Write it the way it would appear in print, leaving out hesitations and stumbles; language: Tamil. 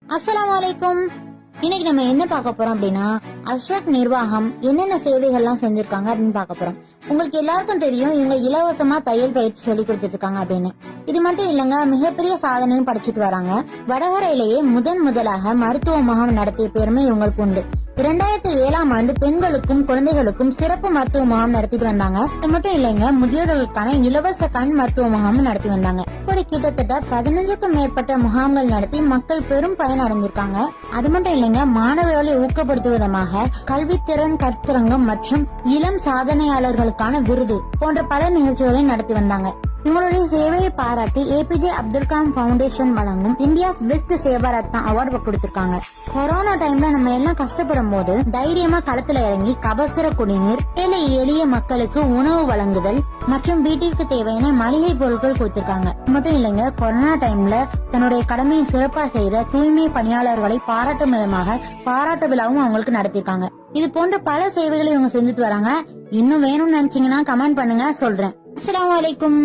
அஸ்ஸலாமு அலைக்கும். இன்னைக்கு நம்ம என்ன பார்க்க போறோம் அப்படின்னா, அஷ்ரக் நிர்வாகம் என்னென்ன சேவைகள்லாம் செஞ்சிருக்காங்க அப்படின்னு பார்க்க போறோம். உங்களுக்கு எல்லாருக்கும் தெரியும் இவங்க இலவசமா தையல் பயிற்சி சொல்லி கொடுத்துட்டு இருக்காங்க அப்படின்னு. இது மட்டும் இல்லங்க, மிகப்பெரிய சாதனையும் படிச்சுட்டு வராங்க. வடகரையிலேயே முதலாக மருத்துவ முகாம் நடத்திய பெருமை இவங்களுக்கு உண்டு. 2007ஆம் ஆண்டு பெண்களுக்கும் குழந்தைகளுக்கும் சிறப்பு மருத்துவ முகாம் நடத்திட்டு வந்தாங்க. இது மட்டும் இல்லைங்க, முதியோர்களுக்கான இலவச கண் மருத்துவ முகாமும் நடத்தி வந்தாங்க. இப்படி கிட்டத்தட்ட 15க்கும் மேற்பட்ட முகாம்கள் நடத்தி மக்கள் பெரும் பயன் அடைஞ்சிருக்காங்க. அது மட்டும் இல்லைங்க, மாணவர்களை ஊக்கப்படுத்தும் விதமாக கல்வித்திறன் கருத்தரங்கம் மற்றும் இளம் சாதனையாளர்களுக்கான விருது போன்ற பல நிகழ்ச்சிகளை நடத்தி வந்தாங்க. இவங்களுடைய சேவையை பாராட்டி ஏபிஜே அப்துல் கலாம் பவுண்டேஷன் வழங்கும் India's best Seva Ratna award கொடுத்திருக்காங்க. கொரோனா டைம்ல நம்ம எல்லாம் கஷ்டப்படும் போது தைரியமா களத்துல இறங்கி கபசுர குடிநீர், ஏழை எளிய மக்களுக்கு உணவு வழங்குதல் மற்றும் வீட்டிற்கு தேவையான மளிகை பொருட்கள் கொடுத்திருக்காங்க. மட்டும் இல்லைங்க, கொரோனா டைம்ல தன்னுடைய கடமையை சிறப்பா செய்த தூய்மை பணியாளர்களை பாராட்டும் விதமாக பாராட்டு விழாவும் அவங்களுக்கு நடத்திருக்காங்க. இது போன்ற பல சேவைகளை இவங்க செஞ்சுட்டு வராங்க. இன்னும் வேணும்னு நினைச்சீங்கன்னா கமெண்ட் பண்ணுங்க, சொல்றேன். அஸ்ஸலாமு அலைக்கும்.